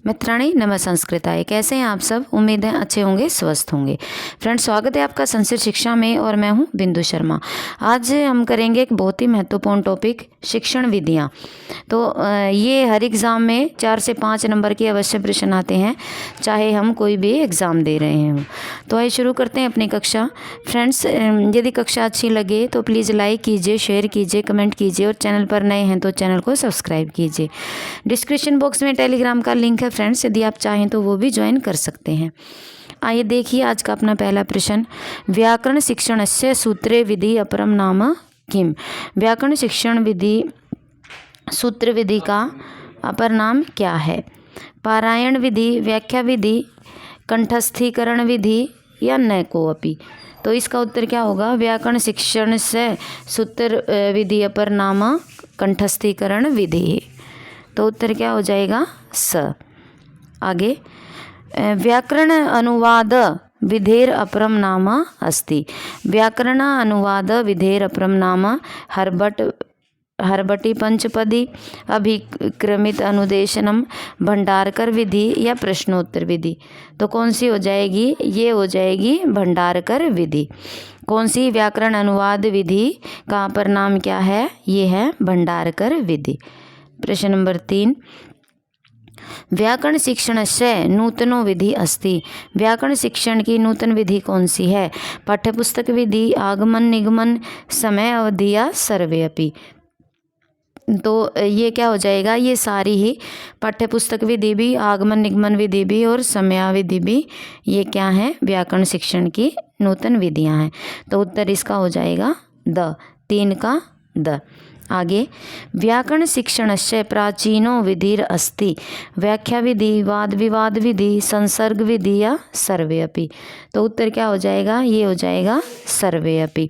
मित्राणि नमः संस्कृताय। कैसे हैं आप सब? उम्मीद है अच्छे होंगे, स्वस्थ होंगे। फ्रेंड्स, स्वागत है आपका संस्कृत शिक्षा में और मैं हूं बिंदु शर्मा। आज हम करेंगे एक बहुत ही महत्वपूर्ण टॉपिक, शिक्षण विधियां। तो ये हर एग्ज़ाम में 4 से 5 नंबर के अवश्य प्रश्न आते हैं, चाहे हम कोई भी एग्ज़ाम दे रहे हों। तो आइए शुरू करते हैं अपनी कक्षा। फ्रेंड्स, यदि कक्षा अच्छी लगे तो प्लीज़ लाइक कीजिए, शेयर कीजिए, कमेंट कीजिए और चैनल पर नए हैं तो चैनल को सब्सक्राइब कीजिए। डिस्क्रिप्शन बॉक्स में टेलीग्राम का लिंक है फ्रेंड्स, यदि आप चाहें तो वो भी ज्वाइन कर सकते हैं। आइए देखिए आज का अपना पहला प्रश्न। व्याकरण शिक्षणस्य सूत्रे विधि अपरम नाम किम? व्याकरण शिक्षण विधि सूत्र विधि का अपर नाम क्या है? पारायण विधि, व्याख्या विधि, कंठस्थीकरण विधि या न कोअपि? तो इसका उत्तर क्या होगा? व्याकरण शिक्षण से सूत्र विधि अपर नाम कंठस्थीकरण विधि। तो उत्तर क्या हो जाएगा? स। आगे, व्याकरण अनुवाद विधेर अपरम नाम अस्ति। व्याकरण अनुवाद विधेर अपरम नाम हर्बटी पंचपदी, अभिक्रमित अनुदेशनम, भंडारकर विधि या प्रश्नोत्तर विधि? तो कौन सी हो जाएगी? ये हो जाएगी भंडारकर विधि। कौन सी? व्याकरण अनुवाद विधि का अपर नाम क्या है? ये है भंडारकर विधि। प्रश्न नंबर 3। व्याकरण शिक्षण से नूतनो विधि अस्ति। व्याकरण शिक्षण की नूतन विधि कौन सी है? पाठ्यपुस्तक विधि, आगमन निगमन, समय अवधि या सर्वे अपि? तो ये क्या हो जाएगा? ये सारी ही पाठ्यपुस्तक विधि भी, आगमन निगमन विधि भी और समयाविधि भी, ये क्या है? व्याकरण शिक्षण की नूतन विधियां हैं। तो उत्तर इसका हो जाएगा द। 3 का द। आगे, व्याकरण शिक्षणस्य प्राचीनो विधिर अस्ति। व्याख्या विधि, वाद विवाद विधि, संसर्ग विधि या सर्वे अपि? तो उत्तर क्या हो जाएगा? ये हो जाएगा सर्वे अपि।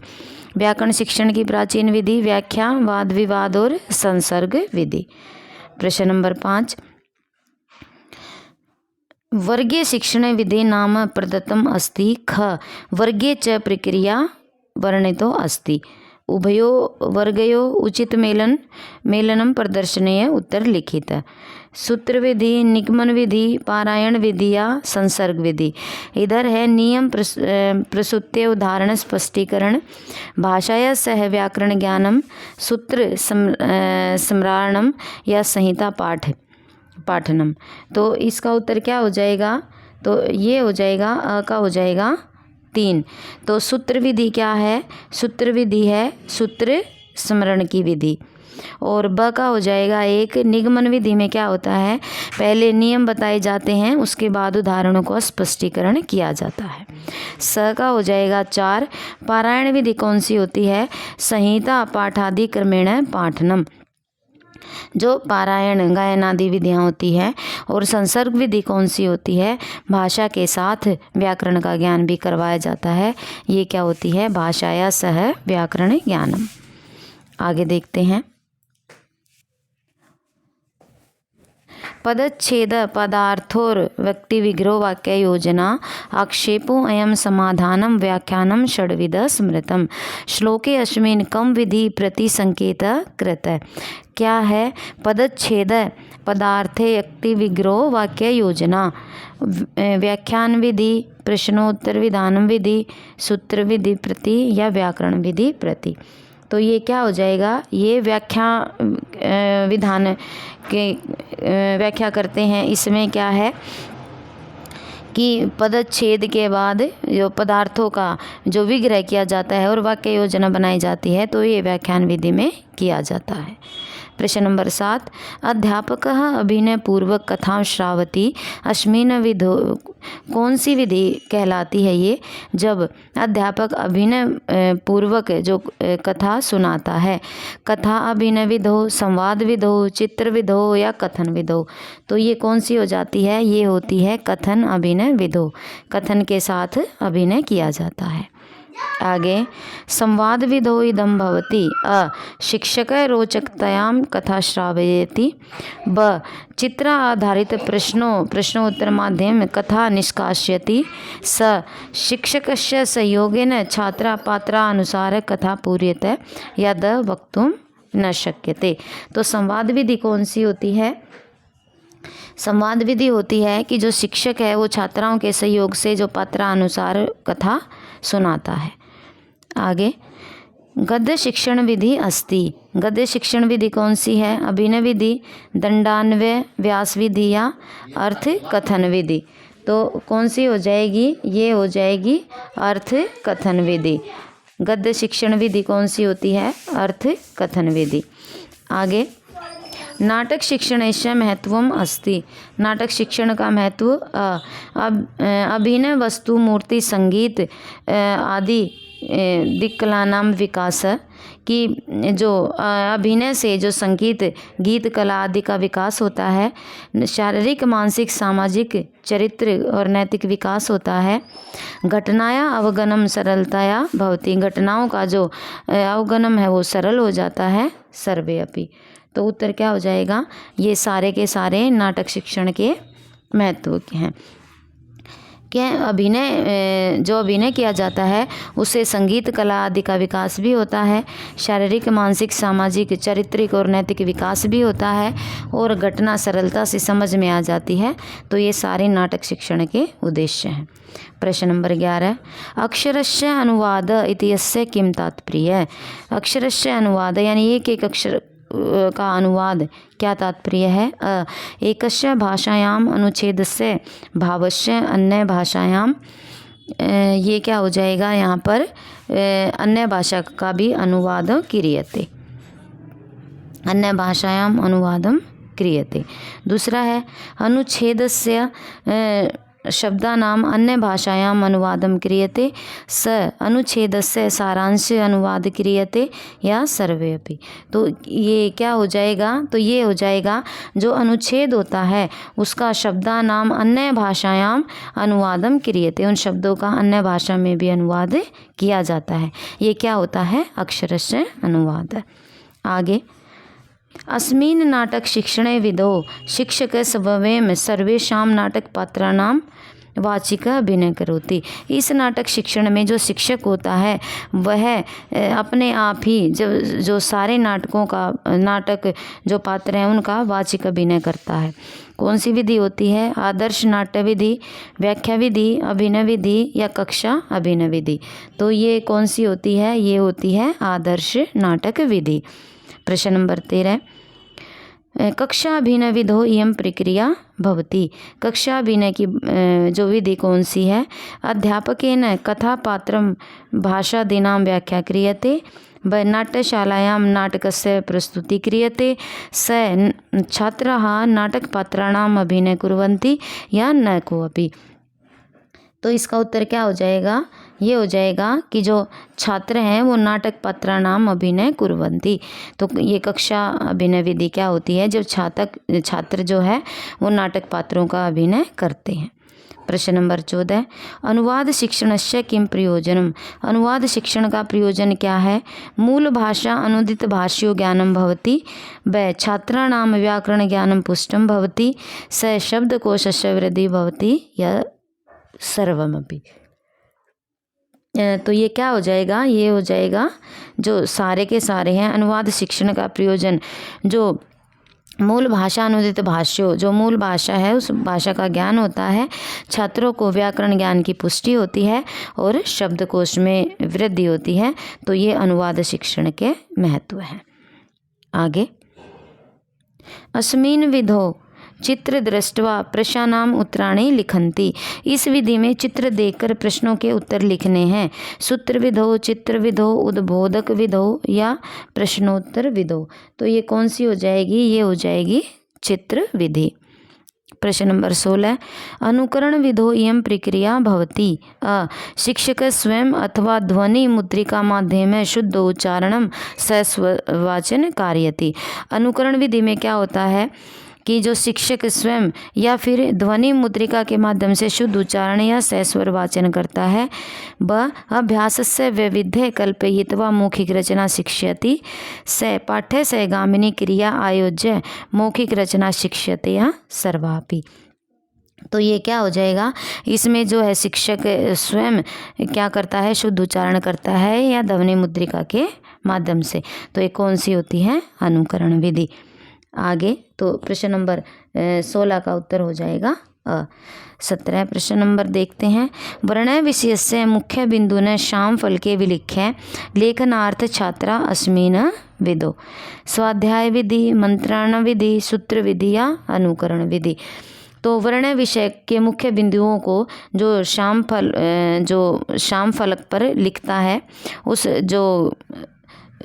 व्याकरण शिक्षण की प्राचीन विधि व्याख्या, वाद विवाद और संसर्ग विधि। प्रश्न नंबर 5। वर्गीय शिक्षण विधि नाम प्रदत्तम अस्ति। ख। वर्गीय च प्रक्रिया वर्णितो अस्ति। उभयो वर्गयो उचित मेलनम प्रदर्शनीय उत्तर लिखित। सूत्र विधि, निगमन विधि, पारायण विधि या संसर्ग विधि? इधर है नियम प्रसूत्य उदाहरण स्पष्टीकरण, भाषाया सह व्याकरण ज्ञानम, सूत्र सम्रारणम या संहिता पाठनम? तो इसका उत्तर क्या हो जाएगा? तो ये हो जाएगा अ का हो जाएगा 3। तो सूत्र विधि क्या है? सूत्र विधि है सूत्र स्मरण की विधि। और ब का हो जाएगा 1। निगमन विधि में क्या होता है? पहले नियम बताए जाते हैं, उसके बाद उदाहरणों का स्पष्टीकरण किया जाता है। स का हो जाएगा 4। पारायण विधि कौन सी होती है? संहिता पाठादि क्रमेण पाठनम, जो पारायण गायन आदि विधियाँ होती है। और संसर्ग विधि कौन सी होती है? भाषा के साथ व्याकरण का ज्ञान भी करवाया जाता है। ये क्या होती है? भाषाया सह व्याकरण ज्ञानम। आगे देखते हैं। पदच्छेद पदार्थोर व्यक्ति विग्रह वाक्य योजना आक्षेपो अयम समाधानम व्याख्यानम षड्विध स्मृतम। श्लोके अस्मिन् कम विधि प्रति संकेत कृत? क्या है? पदच्छेद पदार्थे व्यक्ति विग्रह वाक्य योजना, व्याख्यान विधि, प्रश्नोत्तर विधानम विधि, सूत्र विधि प्रति या व्याकरण विधि प्रति? तो ये क्या हो जाएगा? ये व्याख्या विधान के व्याख्या करते हैं। इसमें क्या है कि पदच्छेद के बाद जो पदार्थों का जो विग्रह किया जाता है और वाक्य योजना बनाई जाती है, तो ये व्याख्यान विधि में किया जाता है। प्रश्न नंबर 7। अध्यापक अभिनय पूर्वक कथा श्रावती अस्मिन् विधो? कौन सी विधि कहलाती है ये? जब अध्यापक अभिनय पूर्वक जो कथा सुनाता है। कथा अभिनय विधो, संवाद विधो, चित्र विधो या कथन विधो? तो ये कौन सी हो जाती है? ये होती है कथन अभिनय विधो। कथन के साथ अभिनय किया जाता है। आगे, संवाद विधो इदं भवति। अ। शिक्षक रोचकतयां कथा श्रावयति। ब। चित्र आधारित प्रश्नोत्तर माध्यम कथा निष्कासयति। स। शिक्षकस्य सहयोगेन छात्रा पात्रानुसार कथा पूर्यते। या द वक्तुं न शक्यते? तो संवाद विधि कौन सी होती है? संवाद विधि होती है कि जो शिक्षक है वो छात्राओं के सहयोग से जो पात्रानुसार कथा सुनाता है। आगे, गद्य शिक्षण विधि अस्ति। गद्य शिक्षण विधि कौन सी है? अभिनय विधि, दंडान्वय, व्यास विधि या अर्थ कथन विधि। तो कौन सी हो जाएगी? ये हो जाएगी अर्थ कथन विधि। गद्य शिक्षण विधि कौन सी होती है? अर्थ कथन विधि। आगे, नाटक शिक्षणस्य महत्वम अस्ति। नाटक शिक्षण का महत्व अभिनय, वस्तु, मूर्ति, संगीत आदि दिक्कलानाम विकास, कि जो अभिनय से जो संगीत, गीत, कला आदि का विकास होता है। शारीरिक, मानसिक, सामाजिक, चरित्र और नैतिक विकास होता है। घटनाया अवगमनम सरलताया भवति। घटनाओं का जो अवगमन है वो सरल हो जाता है। सर्वे अपि। तो उत्तर क्या हो जाएगा? ये सारे के सारे नाटक शिक्षण के महत्व के हैं। क्या अभिनय, जो अभिनय किया जाता है उससे संगीत, कला आदि का विकास भी होता है। शारीरिक, मानसिक, सामाजिक, चारित्रिक और नैतिक विकास भी होता है और घटना सरलता से समझ में आ जाती है। तो ये सारे नाटक शिक्षण के उद्देश्य हैं। प्रश्न नंबर 11, अक्षरस्य अनुवाद इत्यस्य किम तात्पर्य। अक्षरस्य अनुवाद यानी एक एक अक्षर का अनुवाद क्या तात्पर्य है? एकस्य भाषायाम अनुच्छेदस्य भावस्य अन्य भाषायाम, ये क्या हो जाएगा यहाँ पर? अन्य भाषा का भी अनुवाद क्रियते। अन्य भाषायाम अनुवादम क्रियते। दूसरा है अनुच्छेदस्य शब्दानाम अन्य भाषायाम अनुवादम क्रियते। स अनुच्छेदस्य सारांश अनुवाद क्रियते या सर्वे अपि। तो ये क्या हो जाएगा? तो ये हो जाएगा जो अनुच्छेद होता है उसका शब्दानाम अन्य भाषायाम अनुवादम क्रियते। उन शब्दों का अन्य भाषा में भी अनुवाद किया जाता है। ये क्या होता है? अक्षरस्य अनुवाद। आगे, अस्मिन् नाटक शिक्षणे विदो शिक्षक स्वयं सर्वेषां नाटक पात्राणां वाचिक अभिनय करोति। इस नाटक शिक्षण में जो शिक्षक होता है वह अपने आप ही जो सारे नाटक जो पात्र हैं उनका वाचिक अभिनय करता है। कौन सी विधि होती है? आदर्श नाट्य विधि, व्याख्या विधि, अभिनय विधि या कक्षा अभिनय विधि। तो ये कौन सी होती है? ये होती है आदर्श नाटक विधि। प्रश्न नंबर 13, कक्षा अभिनय विधो इयं प्रक्रिया भवति। कक्षा अभिनय की जो विधि कौन सी है? अध्यापकेन कथा पात्रं भाषादीनां व्याख्या क्रियते। नाट्यशालायां नाटकस्य प्रस्तुति क्रियते। स छात्राः नाटकपात्राणाम् अभिनय कुर्वन्ति या न कोऽपि। तो इसका उत्तर क्या हो जाएगा? ये हो जाएगा कि जो छात्र हैं वो नाटक पात्राणाम अभिनय कुर्वन्ति। तो ये कक्षा अभिनय विधि क्या होती है? जब छात्र जो है वो नाटक पात्रों का अभिनय करते हैं। प्रश्न नंबर 14, अनुवाद शिक्षणस्य किम प्रयोजनम। अनुवाद शिक्षण का प्रयोजन क्या है? मूल भाषा अनुदित भाष्यो ज्ञानम भवति। व छात्राणां व्याकरण ज्ञानम पुष्टम भवति। स शब्दकोशस्य वृद्धि भवति या सर्वमपि। तो ये क्या हो जाएगा? ये हो जाएगा जो सारे के सारे हैं अनुवाद शिक्षण का प्रयोजन, जो मूल भाषा अनुदित भाष्यो, जो मूल भाषा है उस भाषा का ज्ञान होता है, छात्रों को व्याकरण ज्ञान की पुष्टि होती है और शब्दकोश में वृद्धि होती है। तो ये अनुवाद शिक्षण के महत्व हैं। आगे, अस्मिन् विधौ चित्र दृष्ट्वा प्रश्नानाम उत्तराणि लिखन्ति। इस विधि में चित्र देखकर प्रश्नों के उत्तर लिखने हैं। सूत्र विधो, चित्र विधो, उद्बोधक विधो या प्रश्नोत्तर विधो। तो ये कौन सी हो जाएगी? ये हो जाएगी चित्र विधि। प्रश्न नंबर 16, अनुकरण विधो इयं प्रक्रिया भवति। शिक्षक स्वयं अथवा ध्वनि मुद्रिका माध्यमेन शुद्ध उच्चारणम सस्ववाचन कारयति। अनुकरण विधि में क्या होता है कि जो शिक्षक स्वयं या फिर ध्वनि मुद्रिका के माध्यम से शुद्ध उच्चारण या सस्वर वाचन करता है। ब अभ्यासस्य वैविध्य कल्पयित्वा मौखिक रचना शिक्षयति। स पाठ्य सहगामिनी क्रिया आयोज्य मौखिक रचना शिक्षयते या सर्वापि। तो ये क्या हो जाएगा? इसमें जो है शिक्षक स्वयं क्या करता है? शुद्ध उच्चारण करता है या ध्वनि मुद्रिका के माध्यम से। तो ये कौन सी होती है? अनुकरण विधि। आगे तो प्रश्न नंबर 16 का उत्तर हो जाएगा 17 प्रश्न नंबर देखते हैं। वर्णय विषयस्य मुख्य बिंदुन श्याम फल के विलिख्य लेखनार्थ छात्रा अस्मिन् विदो। स्वाध्याय विधि, मंत्रण विधि, सूत्र विधि या अनुकरण विधि। तो वर्णय विषय के मुख्य बिंदुओं को जो श्याम फलक पर लिखता है, उस जो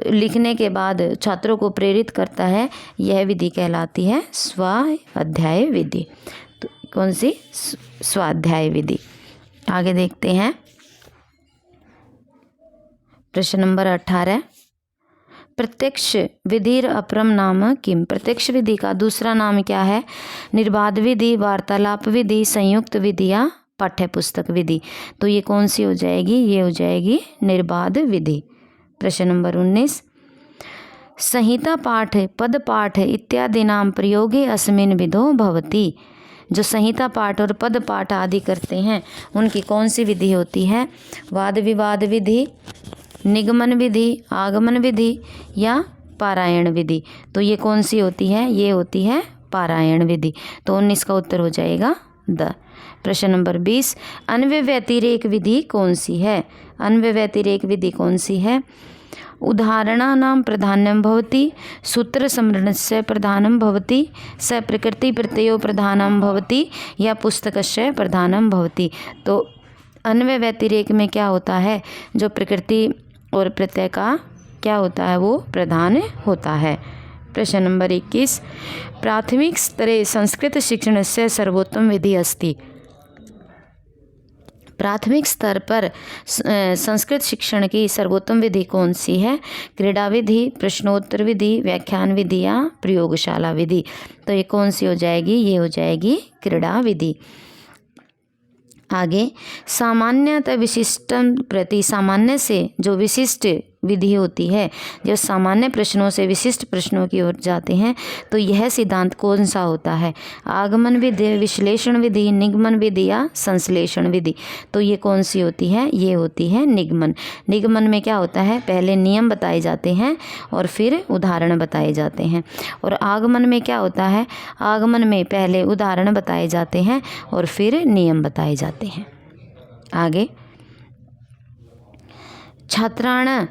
लिखने के बाद छात्रों को प्रेरित करता है, यह विधि कहलाती है स्वाध्याय विधि। तो कौन सी? स्वाध्याय विधि। आगे देखते हैं प्रश्न नंबर 18। प्रत्यक्ष विधिर अपरम नाम किम। प्रत्यक्ष विधि का दूसरा नाम क्या है? निर्बाध विधि, वार्तालाप विधि, संयुक्त विधि या पाठ्य पुस्तक विधि। तो ये कौन सी हो जाएगी? ये हो जाएगी निर्बाध विधि। प्रश्न नंबर 19। संहिता पाठ, पद पाठ इत्यादि नाम प्रयोगे अस्मिन् विधो भवति। जो संहिता पाठ और पद पाठ आदि करते हैं उनकी कौन सी विधि होती है? वाद विवाद विधि, निगमन विधि, आगमन विधि या पारायण विधि। तो ये कौन सी होती है? ये होती है पारायण विधि। तो 19 का उत्तर हो जाएगा द। प्रश्न नंबर 20। अन्वय व्यतिरेक विधि कौन सी है? अन्वय व्यतिरेक विधि कौन सी है? उदाहरणानां प्राधान्यं भवति, सूत्र स्मरणस्य प्रधानं भवति, स प्रकृति प्रत्ययो प्रधानं भवति या पुस्तकस्य प्रधानं भवति। तो अन्वय व्यतिरेक में क्या होता है? जो प्रकृति और प्रत्यय का क्या होता है? वो प्रधान होता है। प्रश्न नंबर 21। प्राथमिक स्तरे संस्कृत शिक्षणस्य सर्वोत्तम विधि अस्ति। प्राथमिक स्तर पर संस्कृत शिक्षण की सर्वोत्तम विधि कौन सी है? क्रीड़ा विधि, प्रश्नोत्तर विधि, व्याख्यान विधि या प्रयोगशाला विधि। तो ये कौन सी हो जाएगी? ये हो जाएगी क्रीड़ा विधि। आगे सामान्यतः विशिष्टम प्रति, सामान्य से जो विशिष्ट विधि होती है, जब सामान्य प्रश्नों से विशिष्ट प्रश्नों की ओर जाते हैं तो यह सिद्धांत कौन सा होता है? आगमन विधि, विश्लेषण विधि, निगमन विधि या संश्लेषण विधि। तो ये कौन सी होती है? ये होती है निगमन। निगमन में क्या होता है? पहले नियम बताए जाते हैं और फिर उदाहरण बताए जाते हैं। और आगमन में क्या होता है? आगमन में पहले उदाहरण बताए जाते हैं और फिर नियम बताए जाते हैं। आगे छात्राण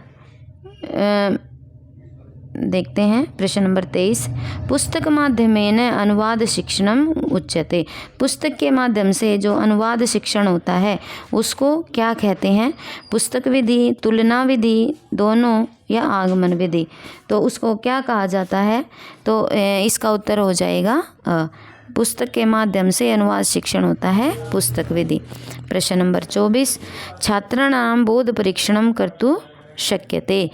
देखते हैं प्रश्न नंबर 23। पुस्तक माध्यमेन अनुवाद शिक्षणम उच्यते। पुस्तक के माध्यम से जो अनुवाद शिक्षण होता है उसको क्या कहते हैं? पुस्तक विधि, तुलना विधि, दोनों या आगमन विधि। तो उसको क्या कहा जाता है? तो इसका उत्तर हो जाएगा पुस्तक के माध्यम से अनुवाद शिक्षण होता है पुस्तक विधि। प्रश्न नंबर 24। छात्राणां बोध परीक्षणं कर्तुं शक्यते।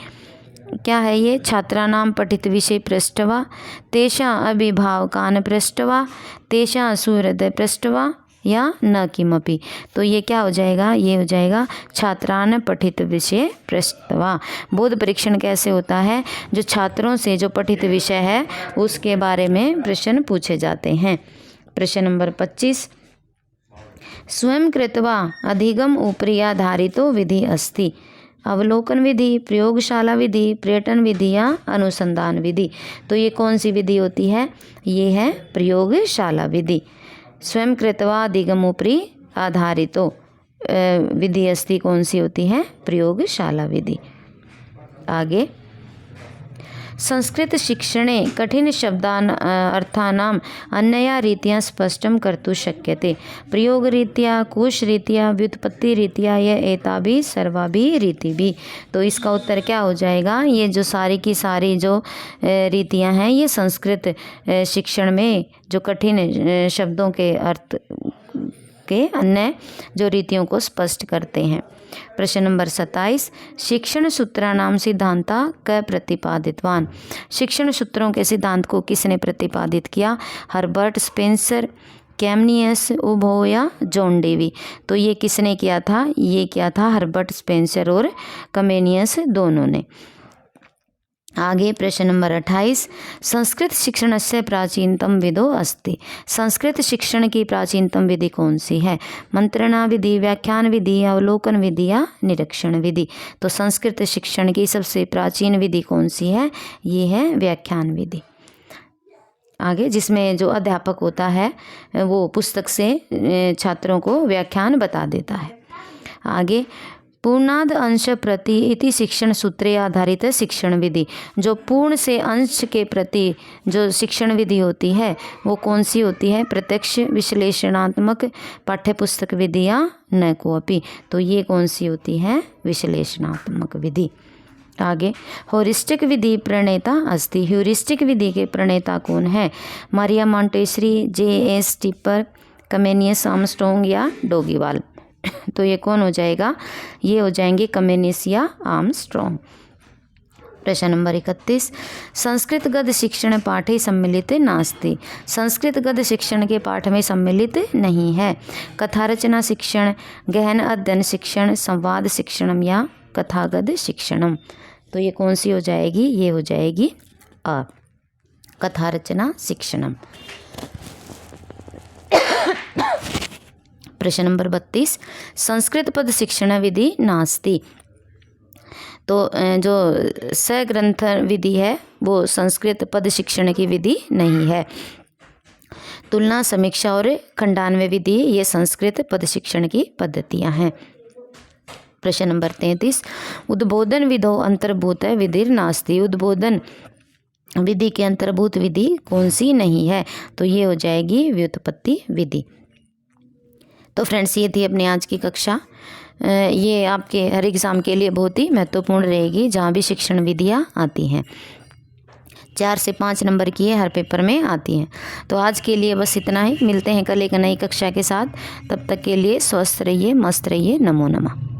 क्या है ये? छात्राणां पठित विषय पृष्ठवा, तेषां अभिभावकान् पृष्ठवा, तेषां सुहृदय पृष्ठवा या न किमपि। तो ये क्या हो जाएगा? ये हो जाएगा छात्रान् पठित विषय पृष्ठवा। बोध परीक्षण कैसे होता है? जो छात्रों से जो पठित विषय है उसके बारे में प्रश्न पूछे जाते हैं। प्रश्न नंबर 25। स्वयं कृत्वा अधिगम उपरि आधारितो विधि अस्ति। अवलोकन विधि, प्रयोगशाला विधि, पर्यटन विधि या अनुसंधान विधि। तो ये कौन सी विधि होती है? ये है प्रयोगशाला विधि। स्वयं कृत्वा अधिगमोपरि आधारितो विधि अस्ति कौन सी होती है? प्रयोगशाला विधि। आगे संस्कृत शिक्षणे कठिन शब्दान अर्थानां अन्यया रीत्या स्पष्टं कर्तुं शक्यते। प्रयोगरीत्या, कोशरीत्या, व्युत्पत्तिरीत्या या एताभिः सर्वाभिः रीतिभिः। तो इसका उत्तर क्या हो जाएगा? ये जो सारी की सारी जो रीतियां हैं ये संस्कृत शिक्षण में जो कठिन शब्दों के अर्थ के अन्य जो रीतियों को स्पष्ट करते हैं। प्रश्न नंबर 27। शिक्षण सूत्राणाम सिद्धांता क प्रतिपादितवान। शिक्षण सूत्रों के सिद्धांत को किसने प्रतिपादित किया? हर्बर्ट स्पेंसर, कैमनियस, उभो या जॉन डेवी। तो ये किसने किया था? ये किया था हर्बर्ट स्पेंसर और कमेनियस दोनों ने। आगे प्रश्न नंबर 28। संस्कृत शिक्षणस्य प्राचीनतम विधो अस्ति। संस्कृत शिक्षण की प्राचीनतम विधि कौन सी है? मंत्रणा विधि, व्याख्यान विधि, अवलोकन विधि या निरीक्षण विधि। तो संस्कृत शिक्षण की सबसे प्राचीन विधि कौन सी है? ये है व्याख्यान विधि। आगे जिसमें जो अध्यापक होता है वो पुस्तक से छात्रों को व्याख्यान बता देता है। आगे पूर्णाद अंश प्रति इति शिक्षण सूत्रे आधारित शिक्षण विधि, जो पूर्ण से अंश के प्रति जो शिक्षण विधि होती है वो कौन सी होती है? प्रत्यक्ष विश्लेषणात्मक पाठ्यपुस्तक विधि या न कोअपि, तो ये कौन सी होती है? विश्लेषणात्मक विधि। आगे ह्यूरिस्टिक विधि प्रणेता अस्ति, ह्यूरिस्टिक विधि के प्रणेता कौन है? Maria Montessori, J.S. Tipper, Comenius Armstrong या डोगीवाल। तो ये कौन हो जाएगा? ये हो जाएंगे कमेनियस या आर्मस्ट्रॉन्ग। प्रश्न नंबर 31, संस्कृत गद्य शिक्षण पाठे सम्मिलित नास्ति, संस्कृत गद्य शिक्षण के पाठ में सम्मिलित नहीं है। कथा रचना शिक्षण, गहन अध्ययन शिक्षण, संवाद शिक्षणम या कथा गद्य शिक्षणम, तो ये कौन सी हो जाएगी? ये हो जाएगी अ, कथा रचना शिक्षणम। प्रश्न नंबर 32, संस्कृत पद शिक्षण विधि नास्ति, तो जो सग्रंथ विधि है वो संस्कृत पद शिक्षण की विधि नहीं है। तुलना, समीक्षा और खंडान्वय विधि ये संस्कृत पद शिक्षण की पद्धतियां हैं। प्रश्न नंबर 33, उद्बोधन विधौ अंतर्भूत विधि नास्ति, उद्बोधन विधि के अंतर्भूत विधि कौन सी नहीं है? तो ये हो जाएगी व्युत्पत्ति विधि। तो फ्रेंड्स ये थी अपनी आज की कक्षा। ये आपके हर एग्ज़ाम के लिए बहुत ही महत्वपूर्ण रहेगी, जहाँ भी शिक्षण विधियाँ आती हैं। 4 से 5 नंबर की हर पेपर में आती हैं। तो आज के लिए बस इतना ही, मिलते हैं कल एक नई कक्षा के साथ। तब तक के लिए स्वस्थ रहिए, मस्त रहिए। नमो नमः।